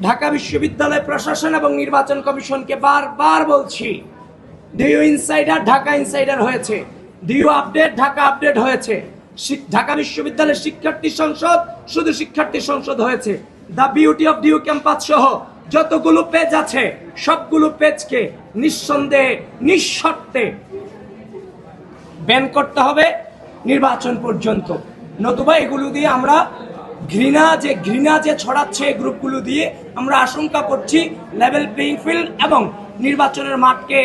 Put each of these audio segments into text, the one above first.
ঢাকা বিশ্ববিদ্যালয় প্রশাসন এবং নির্বাচন কমিশনকে বারবার বলছি, ডিইউ ইনসাইডার ঢাকা ইনসাইডার হয়েছে, ডিইউ আপডেট ঢাকা আপডেট হয়েছে, ঢাকা বিশ্ববিদ্যালয়ের শিক্ষার্থী সংসদ শুধু শিক্ষার্থী সংসদ হয়েছে। The beauty of DU campus সহ যতগুলো পেজ আছে সবগুলো পেজকে নিঃসন্দেহে নিঃশর্তে ব্যান করতে হবে নির্বাচন পর্যন্ত, নতুবা এগুলো দিয়ে আমরা ঘৃণা যে ছড়াচ্ছে এই গ্রুপগুলো দিয়ে আমরা আশঙ্কা করছি লেভেল প্লেইং ফিল্ড এবং নির্বাচনের মাঠকে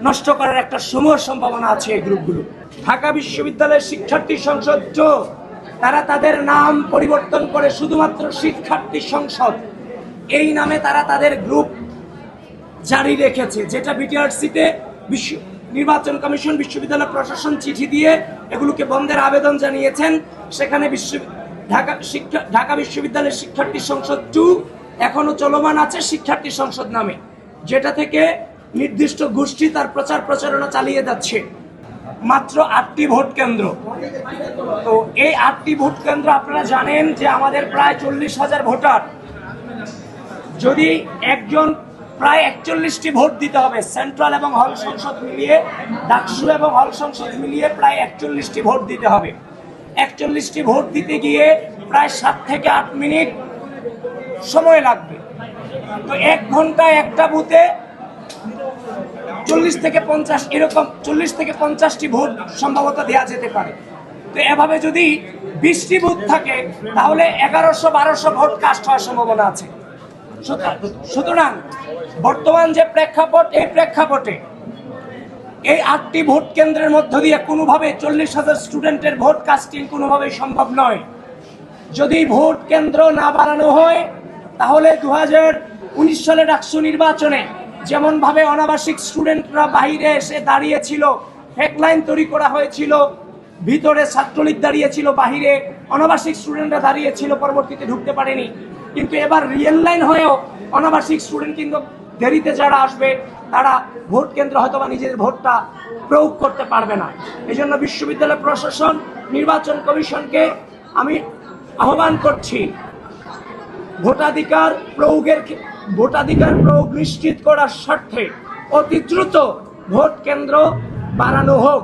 নষ্ট করার একটা সমূহ সম্ভাবনা আছে এই গ্রুপগুলো। ঢাকা বিশ্ববিদ্যালয়ের শিক্ষার্থী সংসদ তারা তাদের নাম পরিবর্তন করে শুধুমাত্র শিক্ষার্থী সংসদ এই নামে তারা তাদের গ্রুপ জারি রেখেছে, যেটা বিটিআরসিতে নির্বাচন কমিশন বিশ্ববিদ্যালয় প্রশাসন চিঠি দিয়ে এগুলোকে বন্ধের আবেদন জানিয়েছেন। সেখানে ঢাকা বিশ্ববিদ্যালয়ের শিক্ষার্থী সংসদ 2 এখনো চলমান আছে শিক্ষার্থী সংসদ নামে, যেটা থেকে নির্দিষ্ট গোষ্ঠী তার প্রচারণা চালিয়ে যাচ্ছে। মাত্র 8টি ভোট কেন্দ্র। তো এই 8টি ভোট কেন্দ্র আপনারা জানেন যে আমাদের প্রায় 40,000 ভোটার, যদি একজন প্রায় 41টি ভোট দিতে হবে, সেন্ট্রাল এবং হল সংসদ মিলিয়ে, ডাকসু এবং হল সংসদ মিলিয়ে প্রায় 41টি ভোট দিতে হবে। 41টি ভোট দিতে গিয়ে প্রায় 7 থেকে 8 মিনিট সময় লাগবে। তো 1 ঘন্টায় একটা বুথে 40 থেকে 50 এরকম 40 থেকে 50টি ভোট সম্ভবত দেওয়া যেতে পারে। তো এভাবে যদি 20টি বুথ থাকে তাহলে 1100-1200 ভোট কাস্ট হওয়ার সম্ভাবনা আছে। সুতরাং বর্তমান যে প্রেক্ষাপট, এই প্রেক্ষাপটে এই 8টি ভোট কেন্দ্রের মধ্য দিয়ে কোনোভাবে 40,000 স্টুডেন্টের ভোট কাস্টিং কোনোভাবেই সম্ভব নয়। যদি ভোট কেন্দ্র না বাড়ানো হয় তাহলে 2019 সালে ডাকসু নির্বাচনে যেমনভাবে অনাবাসিক স্টুডেন্টরা বাইরে এসে দাঁড়িয়েছিল, ফেক লাইন তৈরি করা হয়েছিল, ভিতরে ছাত্রলীগ দাঁড়িয়েছিল, বাহিরে অনাবাসিক স্টুডেন্টরা দাঁড়িয়েছিল, পরবর্তীতে ঢুকতে পারেনি। কিন্তু এবার রিয়েল লাইন হয়েও অনাবাসিক স্টুডেন্ট কিন্তু দেরিতে যারা আসবে তারা ভোট কেন্দ্র হয়তো বা নিজেদের ভোটটা প্রয়োগ করতে পারবে না। এই জন্য বিশ্ববিদ্যালয় প্রশাসন, নির্বাচন কমিশনকে আমি আহ্বান করছি, ভোটাধিকার প্রয়োগ নিশ্চিত করার স্বার্থে অতি দ্রুত ভোট কেন্দ্র বাড়ানো হোক।